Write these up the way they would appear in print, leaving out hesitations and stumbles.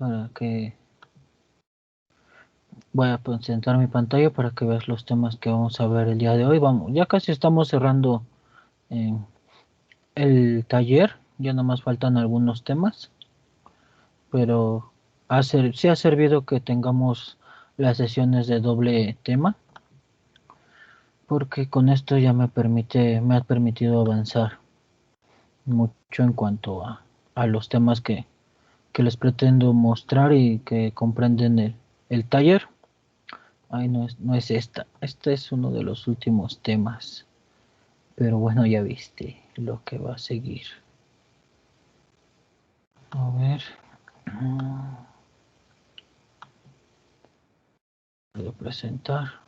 para que voy a presentar mi pantalla para que veas los temas que vamos a ver el día de hoy. Vamos, ya casi estamos cerrando eh, el taller, ya nomás faltan algunos temas, pero sí ha servido que tengamos las sesiones de doble tema, porque con esto ya me ha permitido avanzar mucho en cuanto a los temas que les pretendo mostrar y que comprenden el taller. Ay, no es esta. Este es uno de los últimos temas. Pero bueno, ya viste lo que va a seguir. A ver. Voy a presentar.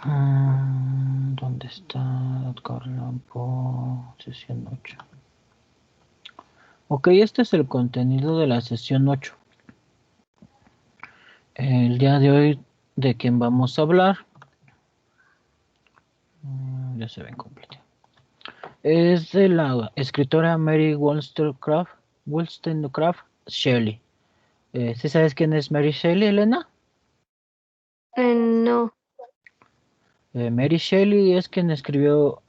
¿Dónde está Edgar Lampo? Sesión 8. Ok, este es el contenido de la sesión 8. El día de hoy, de quien vamos a hablar, ya se ven completo. Es de la escritora Mary Wollstonecraft Shelley. ¿Sí sabes quién es Mary Shelley, Elena? No. Mary Shelley es quien escribió.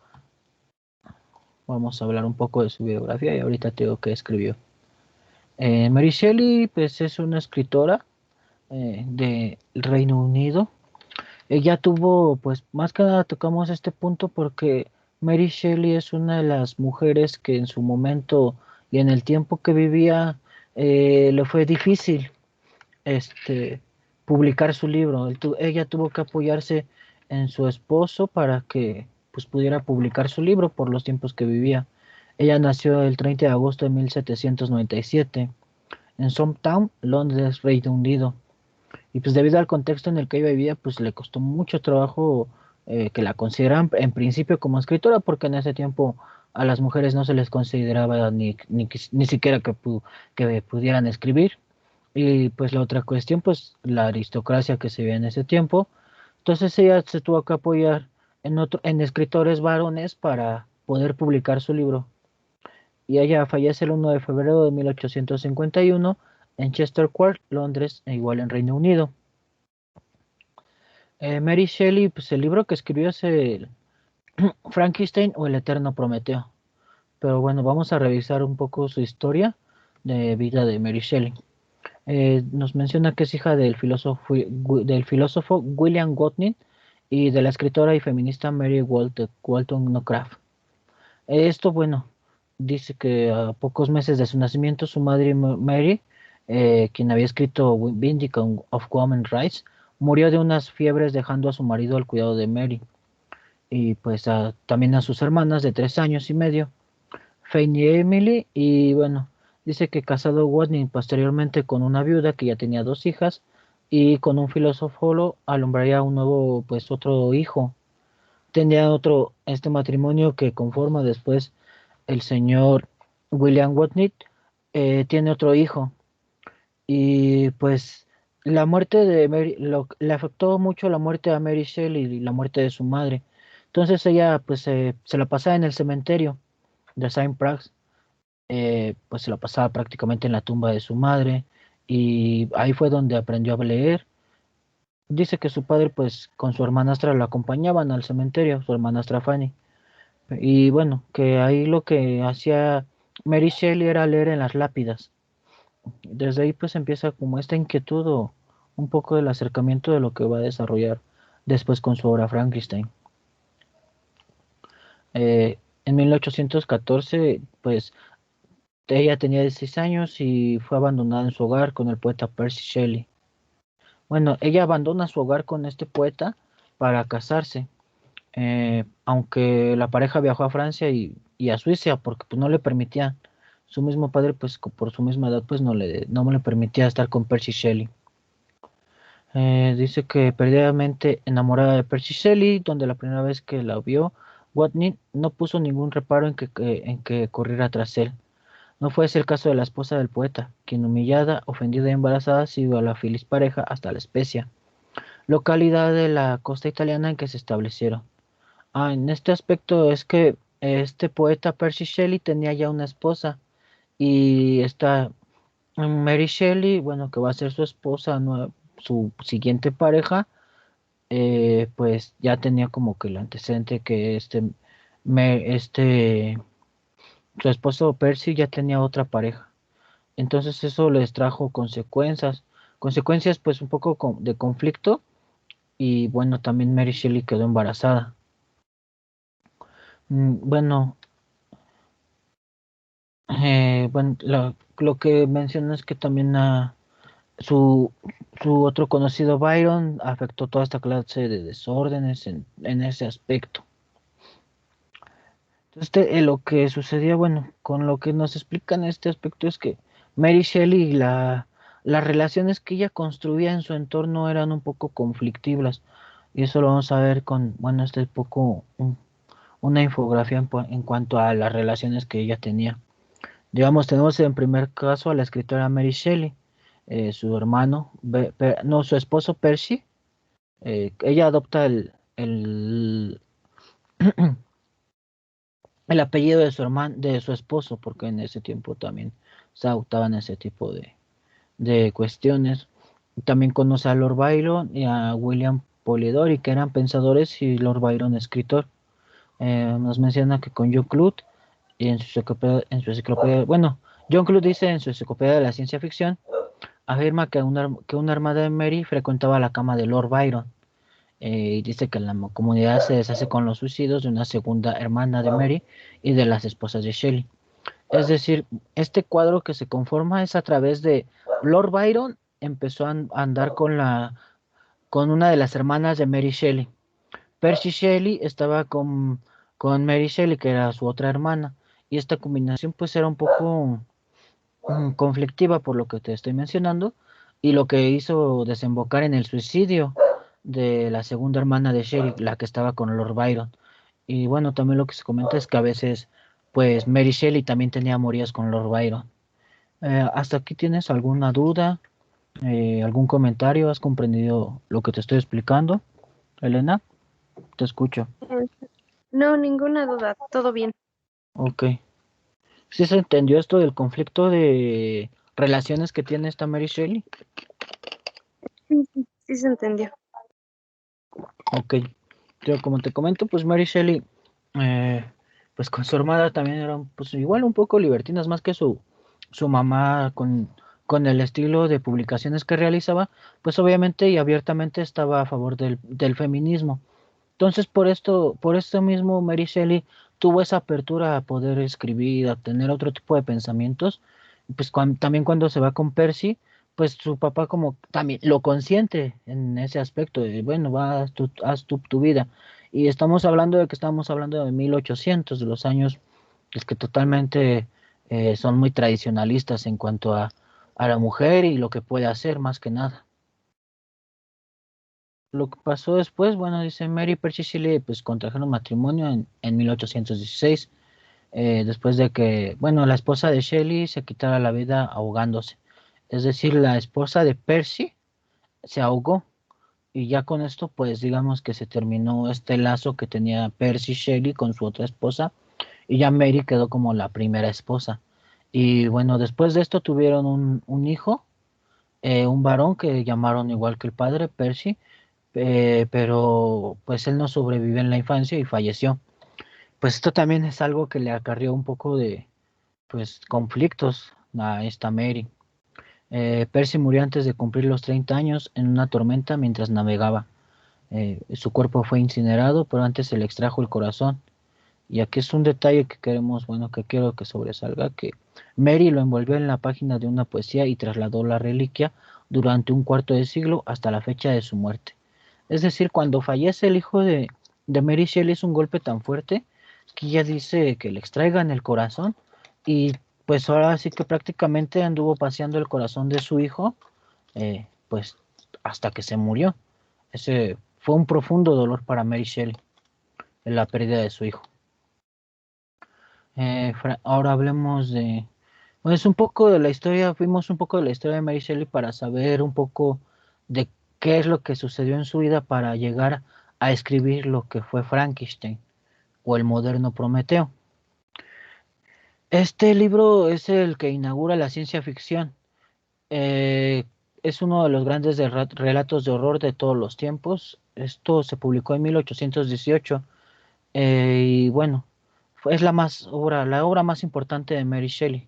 Vamos a hablar un poco de su biografía y ahorita te digo qué escribió. Mary Shelley, pues es una escritora del Reino Unido. Ella tuvo, pues más que nada tocamos este punto porque Mary Shelley es una de las mujeres que en su momento y en el tiempo que vivía le fue difícil publicar su libro. Ella tuvo que apoyarse en su esposo para que pues pudiera publicar su libro por los tiempos que vivía. Ella nació el 30 de agosto de 1797 en Somertown, Londres, Reino Unido. Y pues debido al contexto en el que ella vivía, pues le costó mucho trabajo que la consideran en principio como escritora, porque en ese tiempo a las mujeres no se les consideraba ni siquiera que pudieran escribir. Y pues la otra cuestión, pues la aristocracia que se veía en ese tiempo. Entonces ella se tuvo que apoyar en escritores varones para poder publicar su libro. Y ella fallece el 1 de febrero de 1851 en Chester Court, Londres, e igual en Reino Unido. Mary Shelley, pues el libro que escribió es el Frankenstein o el Eterno Prometeo. Pero bueno, vamos a revisar un poco su historia de vida de Mary Shelley. Nos menciona que es hija del filósofo William Godwin y de la escritora y feminista Mary Wollstonecraft. Esto, bueno, dice que a pocos meses de su nacimiento, su madre Mary, quien había escrito Vindication of Women's Rights, murió de unas fiebres dejando a su marido al cuidado de Mary y pues también a sus hermanas de 3 años y medio. Fanny y Emily, y bueno, dice que casado Watney posteriormente con una viuda que ya tenía 2 hijas y con un filósofo alumbraría un nuevo, pues otro hijo. Tenía este matrimonio que conforma después el señor William Watney, tiene otro hijo y pues la muerte de Mary, le afectó mucho la muerte a Mary Shelley y la muerte de su madre. Entonces ella pues se la pasaba en el cementerio de Saint Prax, pues se la pasaba prácticamente en la tumba de su madre y ahí fue donde aprendió a leer. Dice que su padre pues con su hermanastra la acompañaban al cementerio, su hermanastra Fanny. Y bueno, que ahí lo que hacía Mary Shelley era leer en las lápidas. Desde ahí pues empieza como esta inquietud o un poco del acercamiento de lo que va a desarrollar después con su obra Frankenstein. En 1814 pues ella tenía 16 años y fue abandonada en su hogar con el poeta Percy Shelley. Bueno, ella abandona su hogar con este poeta para casarse, aunque la pareja viajó a Francia y a Suiza porque pues, no le permitían. Su mismo padre, pues por su misma edad, pues no le permitía estar con Percy Shelley. Dice que perdidamente enamorada de Percy Shelley, donde la primera vez que la vio, Watney no puso ningún reparo en que corriera tras él. No fue ese el caso de la esposa del poeta, quien humillada, ofendida y embarazada siguió a la feliz pareja hasta La Spezia, localidad de la costa italiana en que se establecieron. En este aspecto es que este poeta Percy Shelley tenía ya una esposa y esta Mary Shelley, bueno, que va a ser su esposa, su siguiente pareja, pues ya tenía como que el antecedente que este, su esposo Percy ya tenía otra pareja. Entonces eso les trajo consecuencias pues un poco de conflicto y bueno, también Mary Shelley quedó embarazada. Bueno, bueno, lo que menciono es que también su, su otro conocido Byron afectó toda esta clase de desórdenes en ese aspecto. Entonces, lo que sucedía, bueno, con lo que nos explican este aspecto es que Mary Shelley, las relaciones que ella construía en su entorno eran un poco conflictivas. Y eso lo vamos a ver con, bueno, este es una infografía en cuanto a las relaciones que ella tenía. Digamos, tenemos en primer caso a la escritora Mary Shelley, su hermano, no, su esposo Percy. Ella adopta el apellido de su hermano, de su esposo, porque en ese tiempo también se adoptaban ese tipo de cuestiones. También conoce a Lord Byron y a William Polidori, que eran pensadores, y Lord Byron escritor. Nos menciona que con John Clute y en su enciclopedia, bueno, John Clute dice en su enciclopedia de la ciencia ficción, afirma que una hermana de Mary frecuentaba la cama de Lord Byron. Y dice que la comunidad se deshace con los suicidios de una segunda hermana de Mary y de las esposas de Shelley. Es decir, este cuadro que se conforma es a través de Lord Byron empezó a andar con una de las hermanas de Mary Shelley. Percy Shelley estaba con Mary Shelley, que era su otra hermana, y esta combinación pues era un poco conflictiva por lo que te estoy mencionando, y lo que hizo desembocar en el suicidio de la segunda hermana de Shelley, la que estaba con Lord Byron. Y bueno, también lo que se comenta es que a veces, pues Mary Shelley también tenía amorías con Lord Byron. ¿Hasta aquí tienes alguna duda? ¿Algún comentario? ¿Has comprendido lo que te estoy explicando? Elena, te escucho. Eh, No, ninguna duda, todo bien. Ok. ¿Sí se entendió esto del conflicto de relaciones que tiene esta Mary Shelley? Sí, sí, sí se entendió. Ok. Yo, como te comento, pues Mary Shelley, eh, pues con su hermana también eran, pues igual un poco libertinas, más que su mamá con el estilo de publicaciones que realizaba, pues obviamente y abiertamente estaba a favor del feminismo. Entonces, por esto mismo, Mary Shelley tuvo esa apertura a poder escribir, a tener otro tipo de pensamientos. Pues también cuando se va con Percy, pues su papá como también lo consiente en ese aspecto de, bueno, haz tu vida. Y estamos hablando de 1800, de los años es que totalmente son muy tradicionalistas en cuanto a la mujer y lo que puede hacer más que nada. Lo que pasó después, bueno, dice Mary y Percy Shelley, pues contrajeron matrimonio en 1816, después de que, bueno, la esposa de Shelley se quitara la vida ahogándose. Es decir, la esposa de Percy se ahogó y ya con esto, pues digamos que se terminó este lazo que tenía Percy Shelley con su otra esposa y ya Mary quedó como la primera esposa. Y bueno, después de esto tuvieron un hijo, un varón que llamaron igual que el padre, Percy, pero pues él no sobrevivió en la infancia y falleció. Pues esto también es algo que le acarrió un poco de pues conflictos a esta Mary. Percy murió antes de cumplir los 30 años en una tormenta mientras navegaba. Su cuerpo fue incinerado, pero antes se le extrajo el corazón. Y aquí es un detalle que queremos, bueno, que quiero que sobresalga, que Mary lo envolvió en la página de una poesía y trasladó la reliquia durante un cuarto de siglo hasta la fecha de su muerte. Es decir, cuando fallece el hijo de Mary Shelley es un golpe tan fuerte que ella dice que le extraigan el corazón y pues ahora sí que prácticamente anduvo paseando el corazón de su hijo, pues hasta que se murió. Ese fue un profundo dolor para Mary Shelley, en la pérdida de su hijo. Ahora hablemos de, pues un poco de la historia, fuimos un poco de la historia de Mary Shelley para saber un poco de qué es lo que sucedió en su vida para llegar a escribir lo que fue Frankenstein. o el moderno Prometeo. Este libro es el que inaugura la ciencia ficción. Eh, es uno de los grandes relatos de horror de todos los tiempos. Esto se publicó en 1818 y bueno, es la obra más importante de Mary Shelley.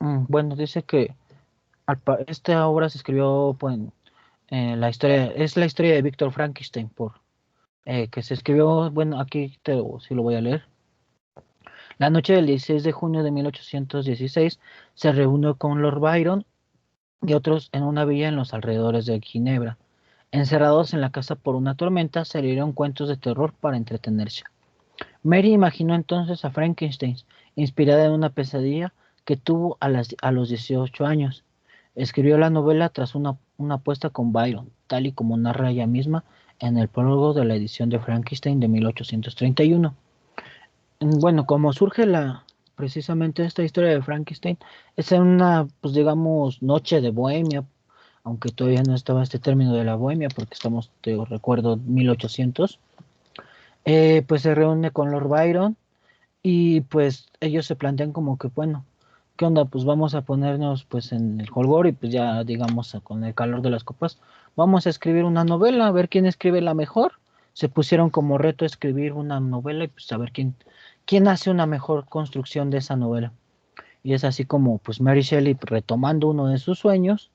Bueno, dice que esta obra se escribió pues, es la historia de Víctor Frankenstein, que se escribió, bueno, sí lo voy a leer. La noche del 16 de junio de 1816 se reunió con Lord Byron y otros en una villa en los alrededores de Ginebra. Encerrados en la casa por una tormenta, se leyeron cuentos de terror para entretenerse. Mary imaginó entonces a Frankenstein, inspirada en una pesadilla que tuvo a los 18 años. Escribió la novela tras una apuesta con Byron, tal y como narra ella misma en el prólogo de la edición de Frankenstein de 1831. Bueno, como surge precisamente esta historia de Frankenstein, es en una, pues digamos, noche de bohemia, aunque todavía no estaba este término de la bohemia, porque estamos, te recuerdo, 1800, pues se reúne con Lord Byron y pues ellos se plantean como que, bueno, ¿qué onda? Pues vamos a ponernos pues en el holgor y pues ya digamos con el calor de las copas, vamos a escribir una novela, a ver quién escribe la mejor. Se pusieron como reto escribir una novela y pues a ver quién hace una mejor construcción de esa novela. Y es así como pues Mary Shelley, retomando uno de sus sueños,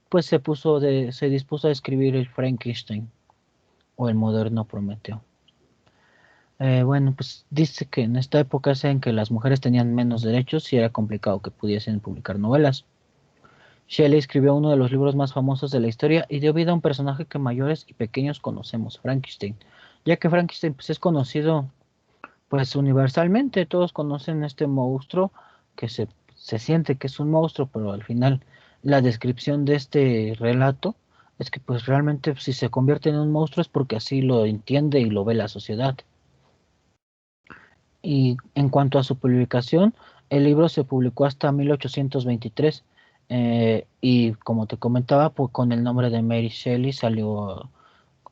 pues se dispuso a escribir el Frankenstein o el moderno Prometeo. Bueno, pues dice que en esta época en que las mujeres tenían menos derechos y era complicado que pudiesen publicar novelas. Shelley escribió uno de los libros más famosos de la historia y dio vida a un personaje que mayores y pequeños conocemos, Frankenstein, ya que Frankenstein pues, es conocido pues universalmente, todos conocen este monstruo que se siente que es un monstruo, pero al final la descripción de este relato es que pues realmente si se convierte en un monstruo es porque así lo entiende y lo ve la sociedad. Y en cuanto a su publicación, el libro se publicó hasta 1823 y como te comentaba, pues con el nombre de Mary Shelley salió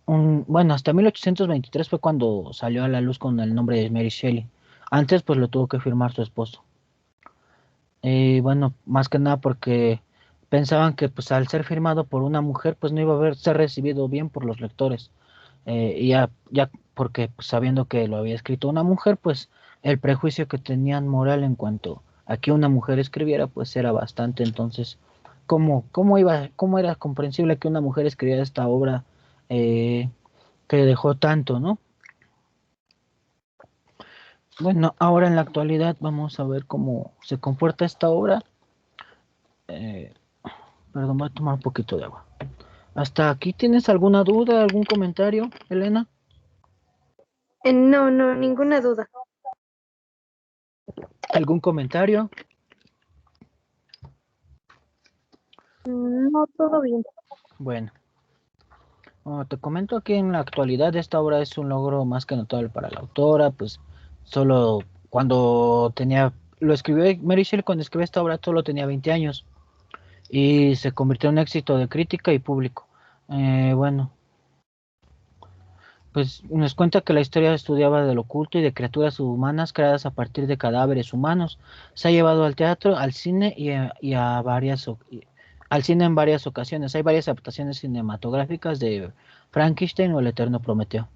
bueno, hasta 1823 fue cuando salió a la luz con el nombre de Mary Shelley. Antes pues lo tuvo que firmar su esposo. Bueno, más que nada porque pensaban que pues al ser firmado por una mujer pues no iba a ser recibido bien por los lectores. Y ya porque pues, sabiendo que lo había escrito una mujer, pues el prejuicio que tenían moral en cuanto a que una mujer escribiera, pues era bastante. Entonces, cómo era comprensible que una mujer escribiera esta obra eh, que dejó tanto, ¿no? Bueno, ahora en la actualidad vamos a ver cómo se comporta esta obra. Eh, Perdón, voy a tomar un poquito de agua. ¿Hasta aquí tienes alguna duda, algún comentario, Elena? No, no, ninguna duda. ¿Algún comentario? No, todo bien. Bueno, como te comento que en la actualidad esta obra es un logro más que notable para la autora, pues solo lo escribió Mary Shelley cuando escribió esta obra solo tenía 20 años y se convirtió en un éxito de crítica y público. Bueno, pues nos cuenta que la historia estudiaba del oculto y de criaturas humanas creadas a partir de cadáveres humanos. Se ha llevado al teatro, al cine al cine en varias ocasiones. Hay varias adaptaciones cinematográficas de Frankenstein o El Eterno Prometeo.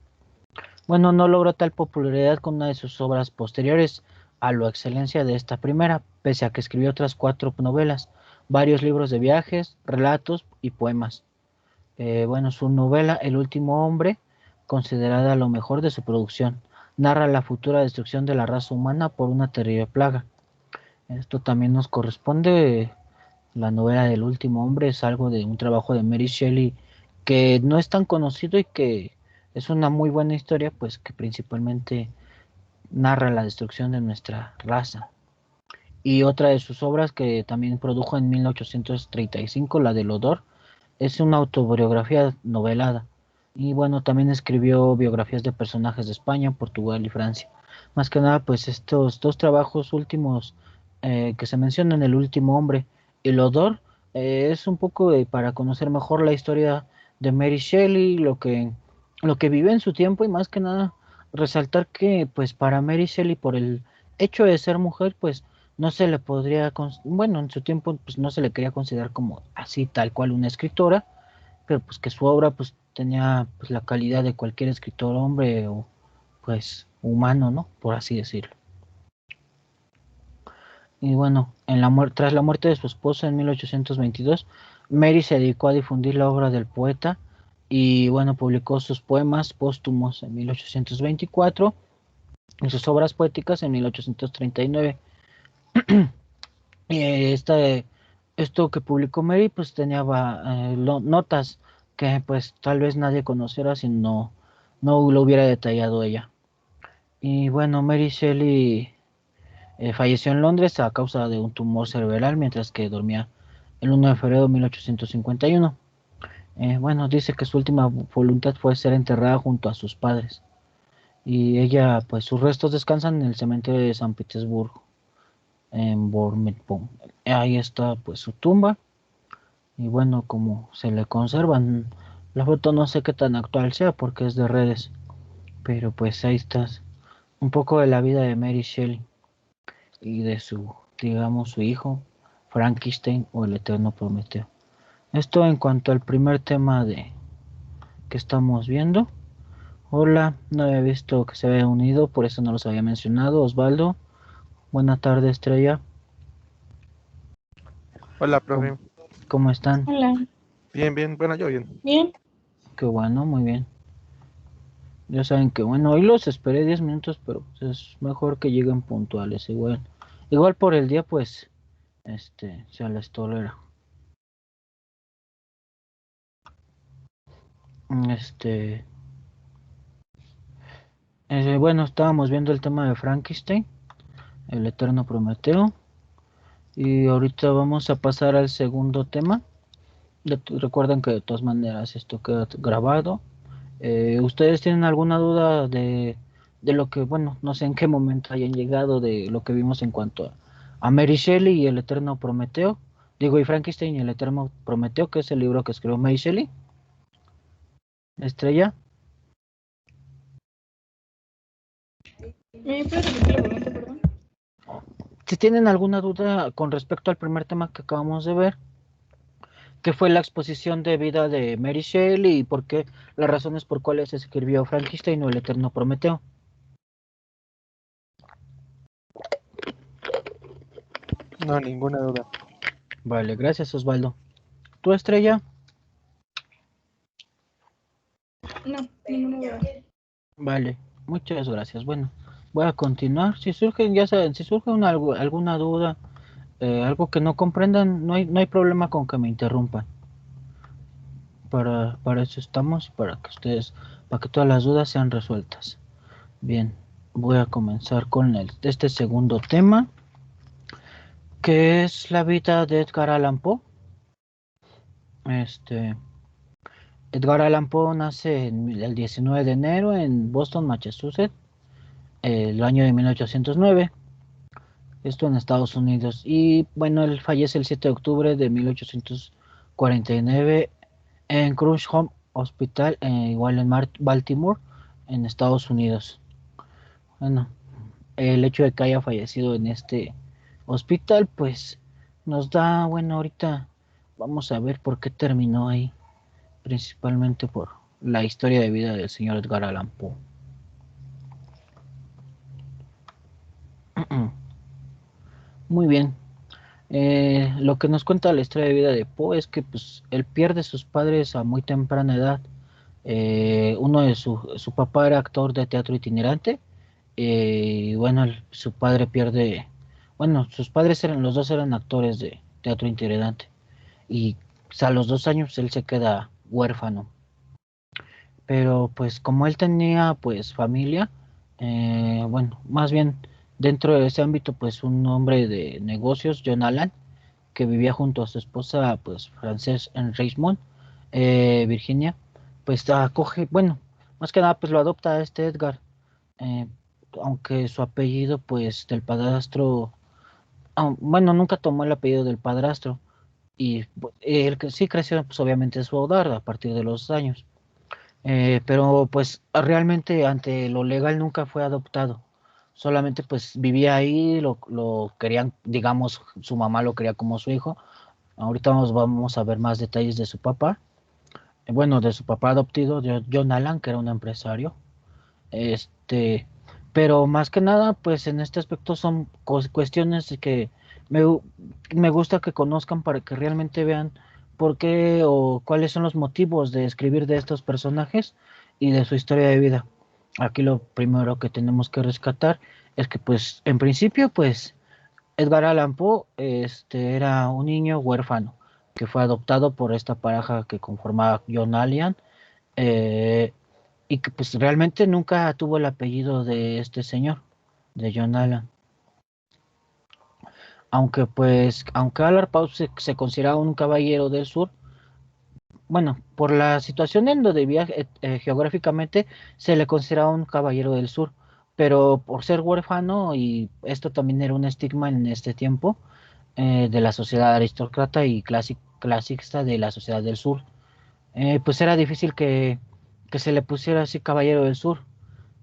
Bueno, no logró tal popularidad con una de sus obras posteriores a la excelencia de esta primera, pese a que escribió otras 4 novelas, varios libros de viajes, relatos y poemas. Bueno, su novela El último hombre, considerada lo mejor de su producción, narra la futura destrucción de la raza humana por una terrible plaga. Esto también nos corresponde. La novela del último hombre es algo de un trabajo de Mary Shelley que no es tan conocido y que es una muy buena historia, pues que principalmente narra la destrucción de nuestra raza. Y otra de sus obras que también produjo en 1835, la del Odor, es una autobiografía novelada. Y bueno, también escribió biografías de personajes de España, Portugal y Francia. Más que nada, pues estos 2 trabajos últimos que se mencionan, El último hombre y El Odor, es un poco para conocer mejor la historia de Mary Shelley, lo que vivió en su tiempo y más que nada resaltar que pues para Mary Shelley por el hecho de ser mujer pues no se le podría, bueno, en su tiempo pues no se le quería considerar como así tal cual una escritora, pero pues que su obra pues tenía pues la calidad de cualquier escritor hombre o pues humano, ¿no? Por así decirlo. Y bueno, tras la muerte de su esposa en 1822, Mary se dedicó a difundir la obra del poeta y bueno, publicó sus poemas póstumos en 1824 y sus obras poéticas en 1839. Y esto que publicó Mary pues tenía notas que pues tal vez nadie conociera si no lo hubiera detallado ella. Y bueno, Mary Shelley falleció en Londres a causa de un tumor cerebral mientras que dormía el 1 de febrero de 1851. Bueno, dice que su última voluntad fue ser enterrada junto a sus padres. Y ella, pues sus restos descansan en el cementerio de San Petersburgo, en Bormepon. Ahí está pues su tumba. Y bueno, como se le conservan, la foto no sé qué tan actual sea porque es de redes. Pero pues ahí está un poco de la vida de Mary Shelley y de digamos, su hijo, Frankenstein o el Eterno Prometeo. Esto en cuanto al primer tema que estamos viendo. Hola, no había visto que se había unido, por eso no los había mencionado. Osvaldo, buena tarde, Estrella. Hola, ¿Cómo, profe. cómo están? Hola, Bien, bien. Bueno, yo bien. bien. Qué bueno, muy bien. Ya saben que bueno, hoy los esperé 10 minutos, pero pues, es mejor que lleguen puntuales, igual por el día, pues, se les tolera. Este, bueno, estábamos viendo el tema de Frankenstein, el Eterno Prometeo, y ahorita vamos a pasar al segundo tema. Recuerden que de todas maneras esto queda grabado. ¿Ustedes tienen alguna duda de lo que, bueno, no sé en qué momento hayan llegado de lo que vimos en cuanto a Mary Shelley y el Eterno Prometeo? Digo, y Frankenstein y el Eterno Prometeo, que es el libro que escribió Mary Shelley. Estrella, ¿Me puedes repetir la pregunta, perdón? si tienen alguna duda con respecto al primer tema que acabamos de ver, que fue la exposición de vida de Mary Shelley y por qué, las razones por cuales se escribió Frankenstein o el Eterno Prometeo. No, ninguna duda. Vale, gracias Osvaldo. ¿Tu Estrella? No, ninguna duda. Vale, muchas gracias. Bueno, voy a continuar. Si surgen, ya saben, si surge alguna duda, algo que no comprendan, no hay problema con que me interrumpan. Para eso estamos y para que todas las dudas sean resueltas. Bien, voy a comenzar con este segundo tema, que es la vida de Edgar Allan Poe. Este, Edgar Allan Poe nace el 19 de enero en Boston, Massachusetts, el año de 1809. Esto en Estados Unidos. Y bueno, él fallece el 7 de octubre de 1849 en Crush Home Hospital, igual en Baltimore, en Estados Unidos. Bueno, el hecho de que haya fallecido en este hospital, pues nos da, bueno, ahorita vamos a ver por qué terminó ahí, principalmente por la historia de vida del señor Edgar Allan Poe. Muy bien. Lo que nos cuenta la historia de vida de Poe es que pues, él pierde a sus padres a muy temprana edad. Uno de su papá era actor de teatro itinerante. Y bueno, su padre pierde. Bueno, sus padres los dos eran actores de teatro itinerante. Y pues, a los 2 años él se queda huérfano. Pero pues como él tenía pues familia, bueno, más bien dentro de ese ámbito pues un hombre de negocios, John Allan, que vivía junto a su esposa, pues Frances en Richmond, Virginia, pues acoge, bueno, más que nada pues lo adopta a este Edgar, eh, aunque su apellido pues del padrastro, bueno, nunca tomó el apellido del padrastro y él que sí creció pues obviamente en su hogar a partir de los años. Pero pues realmente ante lo legal nunca fue adoptado. Solamente pues vivía ahí, lo querían, digamos, su mamá lo quería como su hijo. Ahorita vamos a ver más detalles de su papá. Bueno, de su papá adoptivo, de John Allan, que era un empresario. Este, pero más que nada, pues en este aspecto son cuestiones de que me, gu- me gusta que conozcan para que realmente vean por qué o cuáles son los motivos de escribir de estos personajes y de su historia de vida. Aquí lo primero que tenemos que rescatar es que, pues, en principio, pues, Edgar Allan Poe, era un niño huérfano que fue adoptado por esta pareja que conformaba John Allan, eh, y que pues realmente nunca tuvo el apellido de este señor, de John Allan. Aunque Allard Poe se consideraba un caballero del sur, bueno, por la situación en donde vivía geográficamente, se le consideraba un caballero del sur, pero por ser huérfano, y esto también era un estigma en este tiempo, de la sociedad aristócrata y clasista de la sociedad del sur, pues era difícil que se le pusiera así caballero del sur.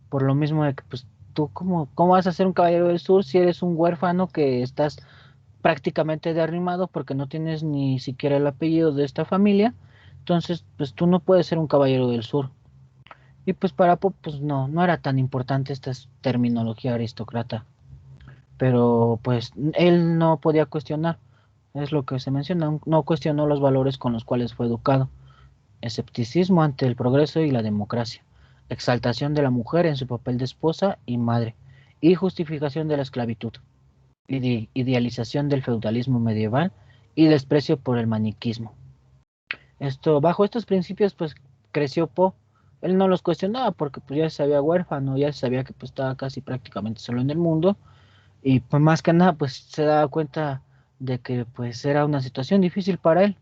Por lo mismo de que, pues, tú, ¿cómo vas a ser un caballero del sur si eres un huérfano que estás prácticamente derrimado porque no tienes ni siquiera el apellido de esta familia? Entonces, pues tú no puedes ser un caballero del sur. Y pues para Pope, pues no era tan importante esta terminología aristócrata. Pero pues él no podía cuestionar, es lo que se menciona, no cuestionó los valores con los cuales fue educado: escepticismo ante el progreso y la democracia, exaltación de la mujer en su papel de esposa y madre, y justificación de la esclavitud, idealización del feudalismo medieval y desprecio por el maniquismo. Bajo estos principios, pues creció Poe. Él no los cuestionaba porque pues ya se sabía huérfano, ya se sabía que pues estaba casi prácticamente solo en el mundo, y pues más que nada pues se daba cuenta de que pues era una situación difícil para él.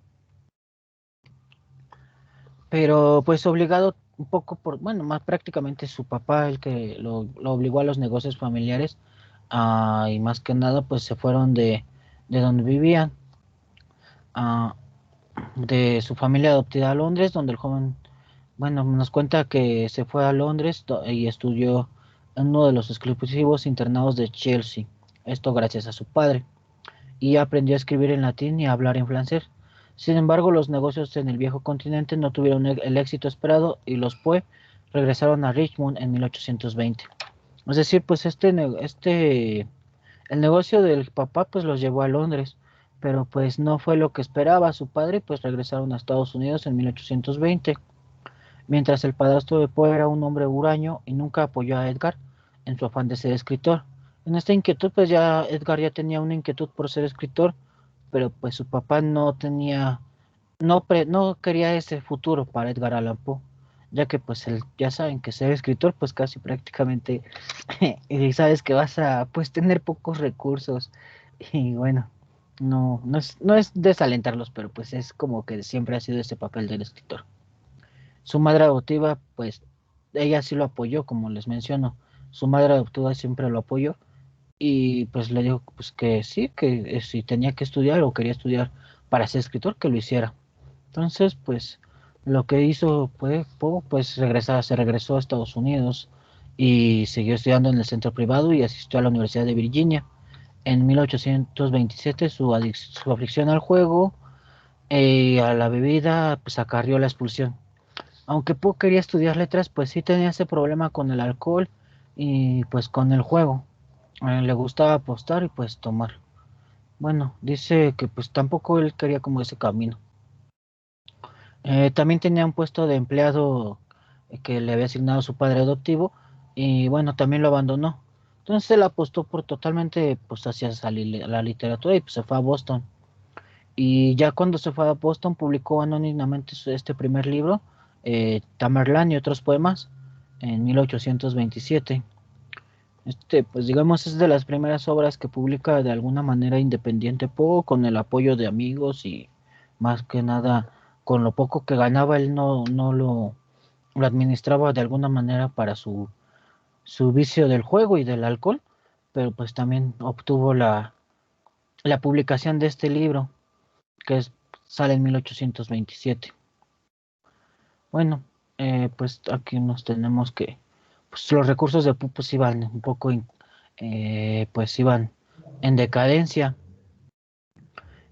Pero pues obligado un poco bueno, más prácticamente su papá, el que lo obligó a los negocios familiares, y más que nada pues se fueron de donde vivían, ah, de su familia adoptiva a Londres, donde el joven, bueno, nos cuenta que se fue a Londres y estudió en uno de los exclusivos internados de Chelsea, esto gracias a su padre, y aprendió a escribir en latín y a hablar en francés. Sin embargo, los negocios en el viejo continente no tuvieron el éxito esperado y los Poe regresaron a Richmond en 1820. Es decir, pues el negocio del papá pues los llevó a Londres, pero pues no fue lo que esperaba su padre, pues regresaron a Estados Unidos en 1820, mientras el padrastro de Poe era un hombre huraño y nunca apoyó a Edgar en su afán de ser escritor. En esta inquietud, pues ya Edgar ya tenía una inquietud por ser escritor, pero pues su papá no quería ese futuro para Edgar Allan Poe, ya que pues ya saben que ser escritor pues casi prácticamente y sabes que vas a pues tener pocos recursos, y bueno, no es desalentarlos, pero pues es como que siempre ha sido ese papel del escritor. Su madre adoptiva, pues ella sí lo apoyó, como les menciono. Su madre adoptiva siempre lo apoyó y pues le dijo pues que sí, que si tenía que estudiar o quería estudiar para ser escritor, que lo hiciera. Entonces, pues lo que hizo pues se regresó a Estados Unidos y siguió estudiando en el centro privado y asistió a la Universidad de Virginia. En 1827 su aflicción al juego y a la bebida pues acarrió la expulsión. Aunque Poe quería estudiar letras, pues sí tenía ese problema con el alcohol y pues con el juego. Le gustaba apostar y pues tomar. Bueno, dice que pues tampoco él quería como ese camino. También tenía un puesto de empleado que le había asignado su padre adoptivo y bueno, también lo abandonó. Entonces él apostó por totalmente pues hacia la literatura y pues se fue a Boston. Y ya cuando se fue a Boston publicó anónimamente este primer libro, Tamerlane y otros poemas, en 1827. Pues digamos es de las primeras obras que publica de alguna manera independiente Poe, con el apoyo de amigos y más que nada con lo poco que ganaba él no lo administraba de alguna manera para su vicio del juego y del alcohol, pero pues también obtuvo la publicación de este libro que sale en 1827. Bueno, pues aquí nos tenemos que, pues los recursos de Poe pues iban un poco, pues iban en decadencia.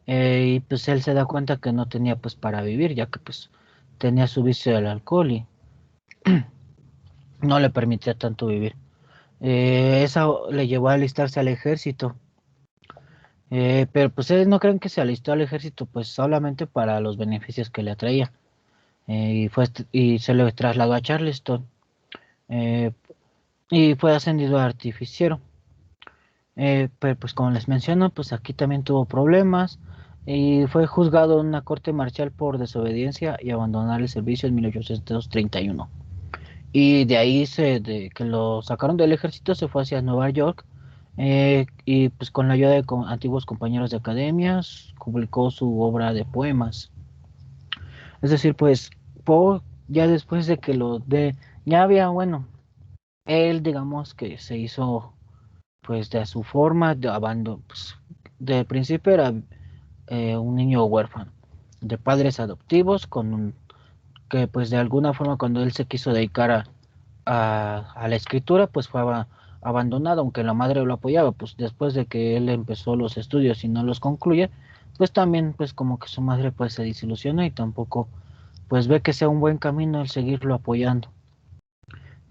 Y pues él se da cuenta que no tenía pues para vivir, ya que pues tenía su vicio del alcohol y no le permitía tanto vivir. Eso le llevó a alistarse al ejército. Pero pues él no creen que se alistó al ejército pues solamente para los beneficios que le atraía. Y se le trasladó a Charleston. eh, y fue ascendido a artificiero. Pero pues como les menciono, pues aquí también tuvo problemas y fue juzgado en una corte marcial por desobediencia y abandonar el servicio en 1831. Y de ahí de que lo sacaron del ejército se fue hacia Nueva York, y pues con la ayuda de antiguos compañeros de academias publicó su obra de poemas. Es decir, pues Poe ya después de que ya había, bueno, él digamos que se hizo pues de su forma de abandono, pues de principio era un niño huérfano de padres adoptivos que pues de alguna forma cuando él se quiso dedicar a la escritura pues fue abandonado, aunque la madre lo apoyaba. Pues después de que él empezó los estudios y no los concluye, pues también pues como que su madre pues se desilusiona y tampoco pues ve que sea un buen camino el seguirlo apoyando.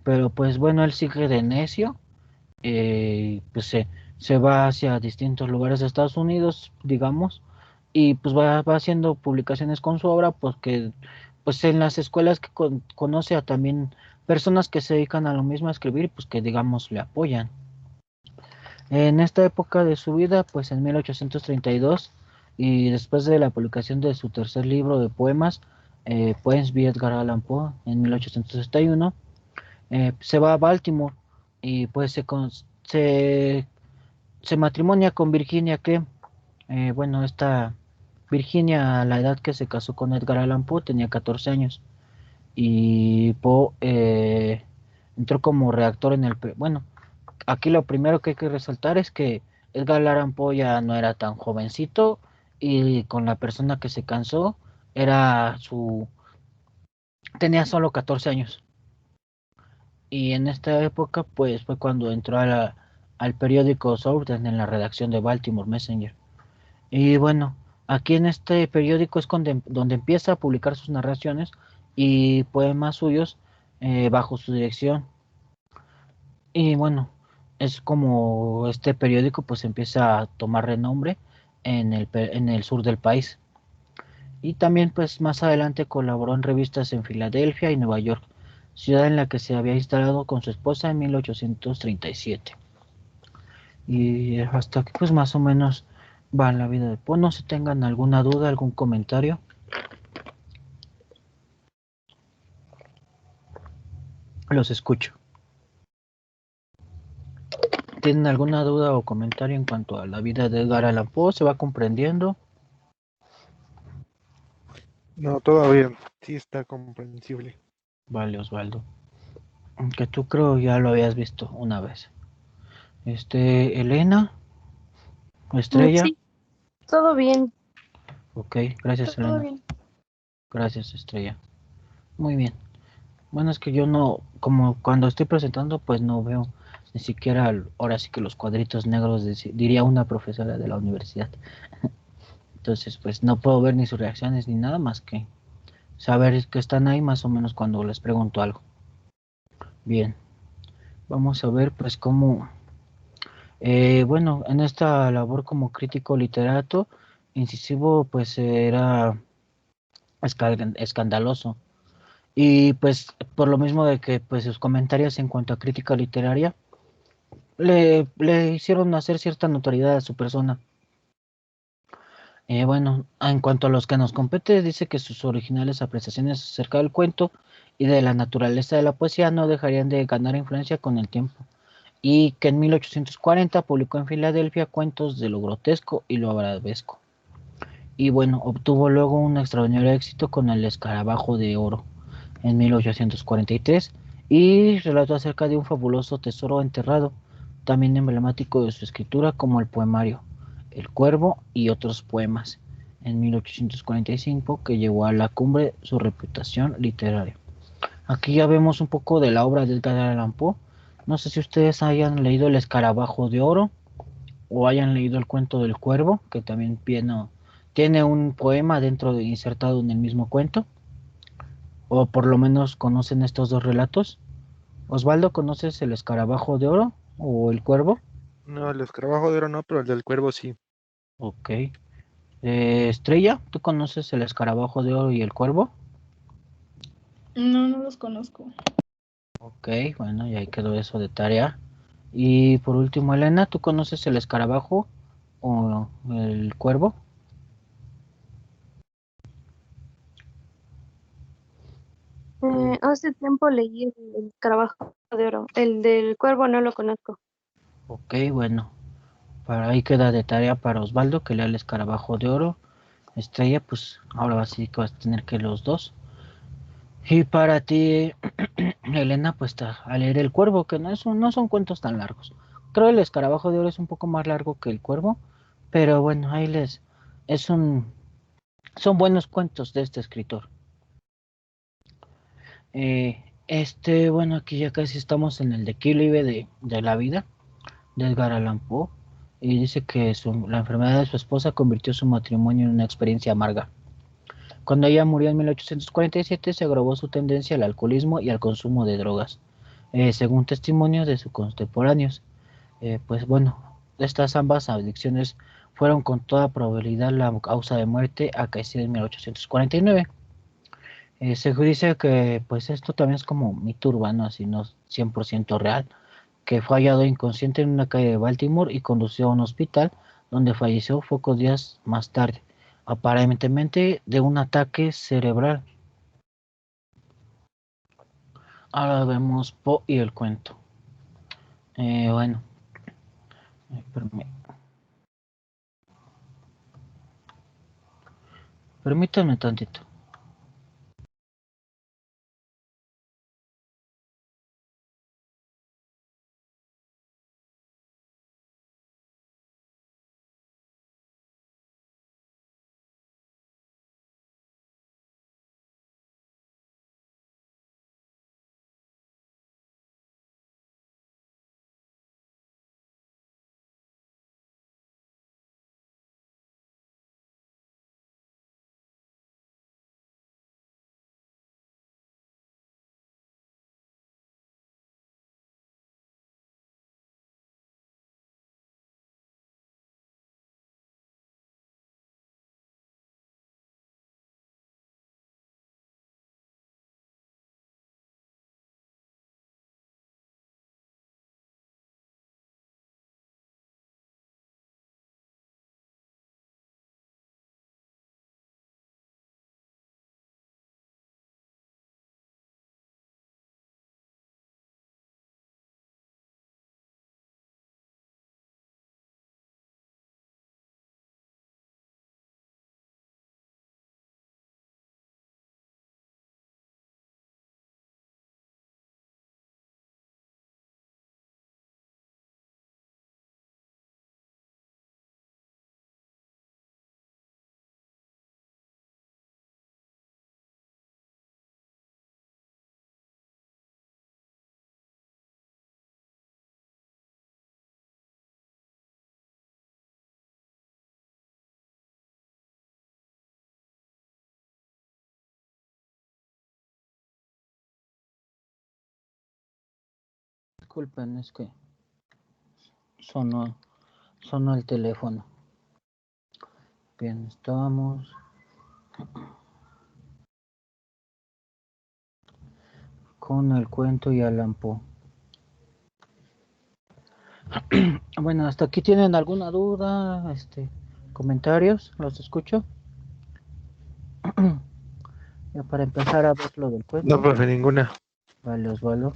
Pero pues bueno, él sigue de necio, pues se va hacia distintos lugares de Estados Unidos, digamos, y pues va haciendo publicaciones con su obra, porque pues en las escuelas que conoce a también personas que se dedican a lo mismo a escribir, pues que digamos le apoyan. En esta época de su vida, pues en 1832, y después de la publicación de su tercer libro de poemas, Poems by Edgar Allan Poe, en 1861, se va a Baltimore y pues se matrimonia con Virginia Clem. Bueno, esta Virginia a la edad que se casó con Edgar Allan Poe tenía 14 años y Poe entró como redactor bueno, aquí lo primero que hay que resaltar es que Edgar Allan Poe ya no era tan jovencito y con la persona que se casó tenía solo 14 años. Y en esta época, pues fue cuando entró al periódico Southern en la redacción de Baltimore Messenger. Y bueno, aquí en este periódico es donde empieza a publicar sus narraciones y poemas suyos bajo su dirección. Y bueno, es como este periódico pues empieza a tomar renombre en el sur del país. Y también pues más adelante colaboró en revistas en Filadelfia y Nueva York, ciudad en la que se había instalado con su esposa en 1837. Y hasta aquí pues más o menos va la vida de Poe. No sé si tengan alguna duda, algún comentario. Los escucho. ¿Tienen alguna duda o comentario en cuanto a la vida de Edgar Allan Poe? ¿Se va comprendiendo? No, todo bien. Sí está comprensible. Vale, Osvaldo. Aunque tú creo ya lo habías visto una vez. Elena, Estrella. Sí, todo bien. Ok, gracias, Todo Elena. bien. Gracias, Estrella. Muy bien. Bueno, es que yo no, como cuando estoy presentando, pues no veo ni siquiera ahora sí que los cuadritos negros, diría una profesora de la universidad. Entonces, pues no puedo ver ni sus reacciones ni nada más que saber que están ahí más o menos cuando les pregunto algo. Bien, vamos a ver pues cómo, bueno, en esta labor como crítico literato, incisivo, pues era escandaloso. Y pues por lo mismo de que pues sus comentarios en cuanto a crítica literaria le hicieron hacer cierta notoriedad a su persona. Bueno, en cuanto a los que nos compete, dice que sus originales apreciaciones acerca del cuento y de la naturaleza de la poesía no dejarían de ganar influencia con el tiempo, y que en 1840 publicó en Filadelfia cuentos de lo grotesco y lo arabesco. Y bueno, obtuvo luego un extraordinario éxito con El escarabajo de oro en 1843 y relató acerca de un fabuloso tesoro enterrado, también emblemático de su escritura como el poemario El Cuervo y otros poemas, en 1845, que llevó a la cumbre su reputación literaria. Aquí ya vemos un poco de la obra de Edgar Allan Poe. No sé si ustedes hayan leído El Escarabajo de Oro o hayan leído El Cuento del Cuervo, que también tiene un poema insertado en el mismo cuento, o por lo menos conocen estos dos relatos. Osvaldo, ¿conoces El Escarabajo de Oro o El Cuervo? No, el escarabajo de oro no, pero el del cuervo sí. Ok. Estrella, ¿tú conoces El Escarabajo de Oro y El Cuervo? No, no los conozco. Ok, bueno, y ahí quedó eso de tarea. Y por último, Elena, ¿tú conoces El Escarabajo o El Cuervo? Hace tiempo leí el Escarabajo de Oro. El del Cuervo no lo conozco. Ok, bueno, para ahí queda de tarea para Osvaldo que lea El Escarabajo de Oro. Estrella, pues ahora sí que vas a tener que los dos. Y para ti, Elena, pues a leer El Cuervo, que no son cuentos tan largos. Creo El Escarabajo de Oro es un poco más largo que El Cuervo, pero bueno, es un, son buenos cuentos de este escritor. Bueno, aquí ya casi estamos en el declive de la vida de Edgar Allan Poe. Y dice que la enfermedad de su esposa convirtió su matrimonio en una experiencia amarga. Cuando ella murió en 1847 se agravó su tendencia al alcoholismo y al consumo de drogas, según testimonios de sus contemporáneos. Pues bueno, estas ambas adicciones fueron con toda probabilidad la causa de muerte acaecida en 1849. Se dice que pues esto también es como mito urbano, así no 100% real, que fue hallado inconsciente en una calle de Baltimore y conducido a un hospital donde falleció pocos días más tarde, aparentemente de un ataque cerebral. Ahora vemos Poe y el cuento. Bueno, permí- permítanme tantito. Disculpen, es que sonó, sonó el teléfono. Bien, estamos con el cuento y Allan Poe. Bueno, hasta aquí tienen alguna duda, comentarios, los escucho. Ya para empezar a ver lo del cuento. No, profe, ninguna. Vale, Osvaldo.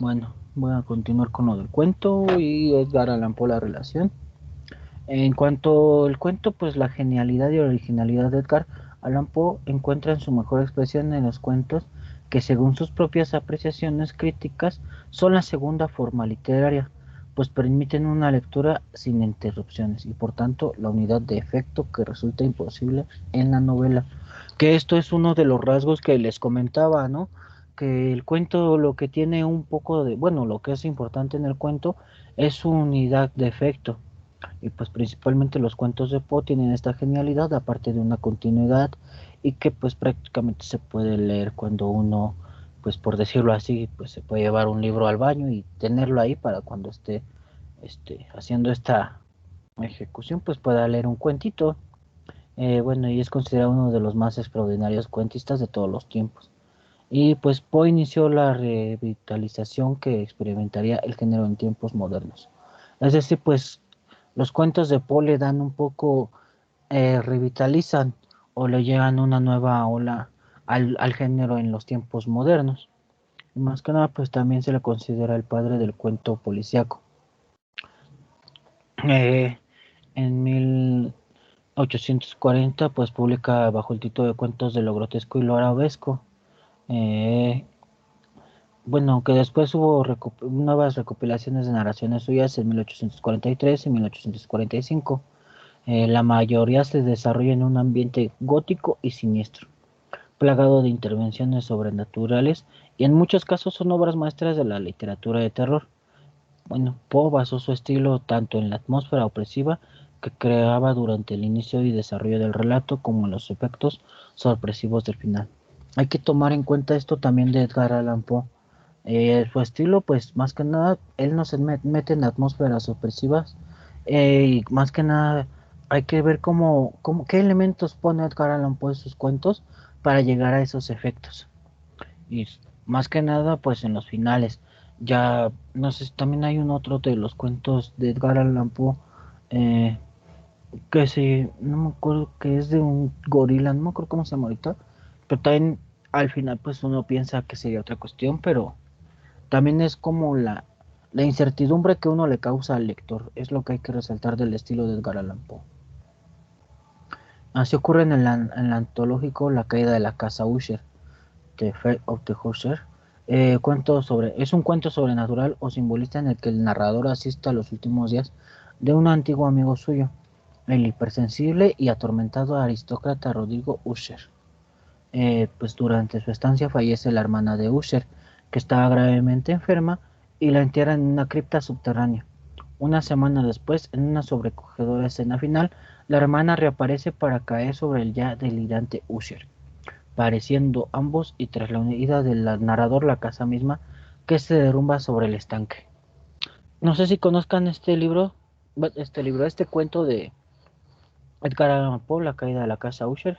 Bueno, voy a continuar con lo del cuento y Edgar Allan Poe la relación. En cuanto al cuento, pues la genialidad y originalidad de Edgar Allan Poe encuentran su mejor expresión en los cuentos que según sus propias apreciaciones críticas son la segunda forma literaria, pues permiten una lectura sin interrupciones y por tanto la unidad de efecto que resulta imposible en la novela. Que esto es uno de los rasgos que les comentaba, ¿no? que el cuento, lo que tiene un poco de, bueno, lo que es importante en el cuento es su unidad de efecto. Y pues principalmente los cuentos de Poe tienen esta genialidad, aparte de una continuidad, y que pues prácticamente se puede leer cuando uno, pues por decirlo así, pues se puede llevar un libro al baño y tenerlo ahí para cuando esté haciendo esta ejecución, pues pueda leer un cuentito. Bueno, y es considerado uno de los más extraordinarios cuentistas de todos los tiempos. Y pues Poe inició la revitalización que experimentaría el género en tiempos modernos. Es decir, pues los cuentos de Poe le dan un poco, revitalizan o le llegan una nueva ola al género en los tiempos modernos. Y más que nada, pues también se le considera el padre del cuento policíaco. Eh, en 1840, pues publica bajo el título de Cuentos de lo grotesco y lo arabesco. Eh, bueno, que después hubo nuevas recopilaciones de narraciones suyas en 1843 y 1845. La mayoría se desarrolla en un ambiente gótico y siniestro, plagado de intervenciones sobrenaturales y en muchos casos son obras maestras de la literatura de terror. Bueno, Poe basó su estilo tanto en la atmósfera opresiva que creaba durante el inicio y desarrollo del relato como en los efectos sorpresivos del final. Hay que tomar en cuenta esto también de Edgar Allan Poe. Su estilo, pues más que nada, él no se mete en atmósferas opresivas, y más que nada hay que ver qué elementos pone Edgar Allan Poe en sus cuentos para llegar a esos efectos. Y más que nada, pues en los finales. Ya, no sé, también hay un otro de los cuentos de Edgar Allan Poe, eh, no me acuerdo, que es de un gorila, no me acuerdo cómo se llama ahorita, pero también al final pues uno piensa que sería otra cuestión, pero también es como la incertidumbre que uno le causa al lector, es lo que hay que resaltar del estilo de Edgar Allan Poe. Así ocurre en el antológico La caída de la casa Usher, The Fate of the Usher. Es un cuento sobrenatural o simbolista en el que el narrador asiste a los últimos días de un antiguo amigo suyo, el hipersensible y atormentado aristócrata Rodrigo Usher. Pues durante su estancia fallece la hermana de Usher, que estaba gravemente enferma, y la entierran en una cripta subterránea. Una semana después, en una sobrecogedora escena final, la hermana reaparece para caer sobre el ya delirante Usher, pareciendo ambos, y tras la huida del narrador la casa misma, que se derrumba sobre el estanque. No sé si conozcan este cuento de Edgar Allan Poe, La caída de la casa Usher,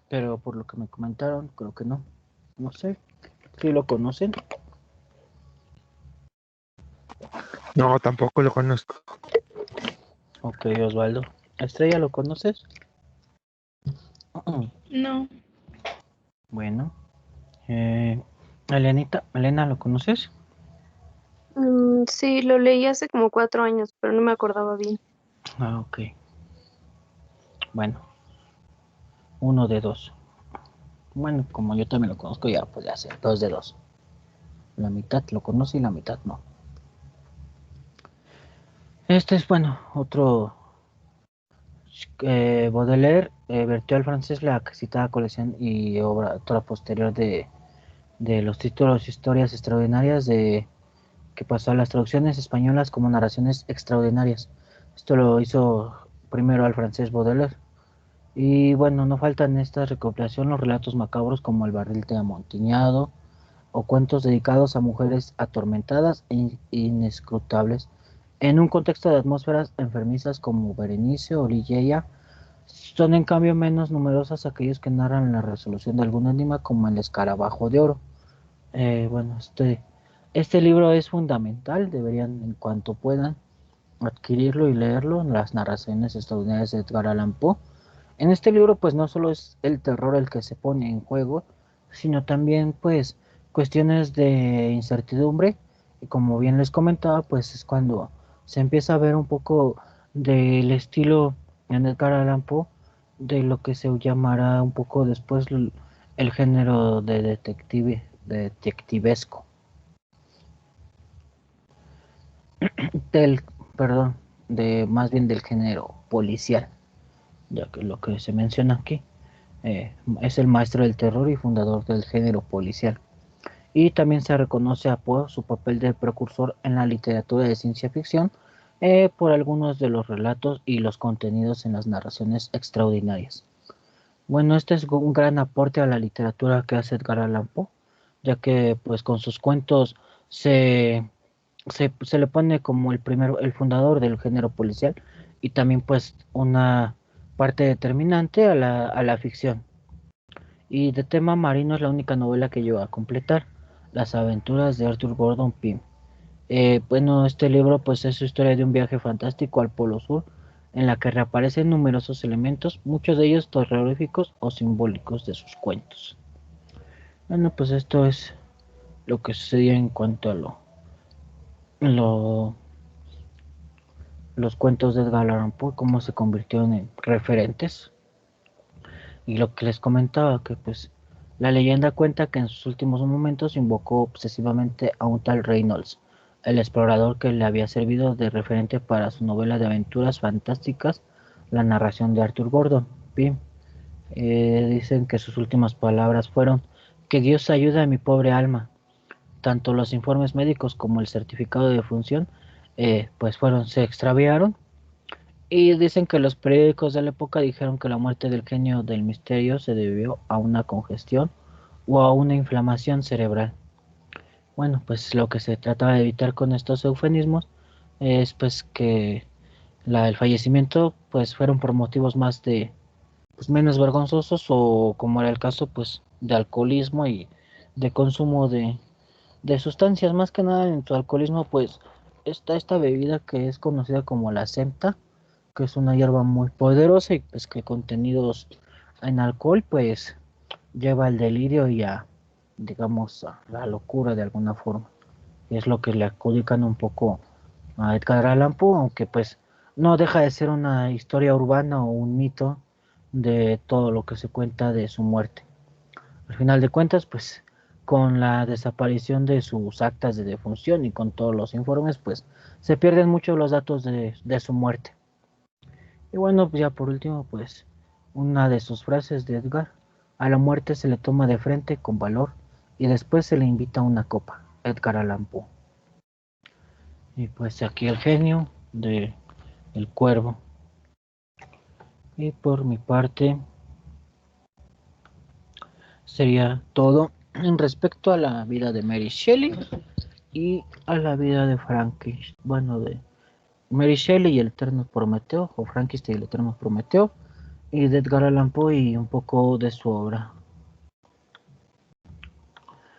pero por lo que me comentaron, creo que no. No sé si lo conocen. No, tampoco lo conozco. Ok, Osvaldo. ¿Estrella lo conoces? No, Bueno. Elena, ¿lo conoces? Sí, lo leí hace como 4 años, pero no me acordaba bien. Ah, ok. Bueno, uno de dos. Bueno, como yo también lo conozco, ya pues ya sé, 2 de 2. La mitad lo conoce y la mitad no. Este es, bueno, otro. Baudelaire vertió al francés la citada colección y obra toda posterior de los títulos Historias extraordinarias, que pasó a las traducciones españolas como narraciones extraordinarias. Esto lo hizo primero al francés Baudelaire. Y bueno, no faltan en esta recopilación los relatos macabros como El barril de amontillado o cuentos dedicados a mujeres atormentadas e inescrutables en un contexto de atmósferas enfermizas como Berenice o Ligeia. Son en cambio menos numerosas aquellos que narran la resolución de algún enigma como El escarabajo de oro. Bueno, este libro es fundamental, deberían en cuanto puedan adquirirlo y leerlo, las narraciones extraordinarias de Edgar Allan Poe. En este libro pues no solo es el terror el que se pone en juego, sino también pues cuestiones de incertidumbre, y como bien les comentaba pues es cuando se empieza a ver un poco del estilo en Edgar Allan Poe, de lo que se llamará un poco después el género de detectivesco, del, perdón, de más bien del género policial, ya que lo que se menciona aquí. Es el maestro del terror y fundador del género policial. Y también se reconoce a Poe su papel de precursor en la literatura de ciencia ficción por algunos de los relatos y los contenidos en las narraciones extraordinarias. Bueno, este es un gran aporte a la literatura que hace Edgar Allan Poe, ya que pues con sus cuentos se le pone como el fundador del género policial y también pues una parte determinante a la ficción. Y de tema marino es la única novela que lleva a completar, Las aventuras de Arthur Gordon Pym. Bueno, este libro pues es su historia de un viaje fantástico al Polo Sur, en la que reaparecen numerosos elementos, muchos de ellos terroríficos o simbólicos de sus cuentos. Bueno, pues esto es lo que sucedía en cuanto a lo los cuentos de Edgar Allan Poe, cómo se convirtieron en referentes. Y lo que les comentaba, que pues la leyenda cuenta que en sus últimos momentos invocó obsesivamente a un tal Reynolds, el explorador que le había servido de referente para su novela de aventuras fantásticas, la narración de Arthur Gordon Pym. Dicen que sus últimas palabras fueron: que Dios ayude a mi pobre alma. Tanto los informes médicos como el certificado de defunción pues se extraviaron, y dicen que los periódicos de la época dijeron que la muerte del genio del misterio se debió a una congestión o a una inflamación cerebral. Bueno, pues lo que se trataba de evitar con estos eufemismos es pues que el fallecimiento pues fueron por motivos más de pues menos vergonzosos, o como era el caso pues de alcoholismo y de consumo de sustancias. Más que nada en su alcoholismo pues está esta bebida que es conocida como la Semta, que es una hierba muy poderosa y pues que contenidos en alcohol pues lleva al delirio y a, digamos, a la locura de alguna forma. Y es lo que le adjudican un poco a Edgar Allan Poe, aunque pues no deja de ser una historia urbana o un mito de todo lo que se cuenta de su muerte. Al final de cuentas, pues con la desaparición de sus actas de defunción y con todos los informes, pues se pierden mucho los datos de su muerte. Y bueno, pues ya por último, pues una de sus frases de Edgar: a la muerte se le toma de frente con valor y después se le invita a una copa. Edgar Allan Poe. Y pues aquí el genio de El Cuervo. Y por mi parte sería todo en respecto a la vida de Mary Shelley y a la vida de Frankenstein. Bueno, de Mary Shelley y el Eterno Prometeo, o Frankenstein y el Eterno Prometeo, y de Edgar Allan Poe y un poco de su obra.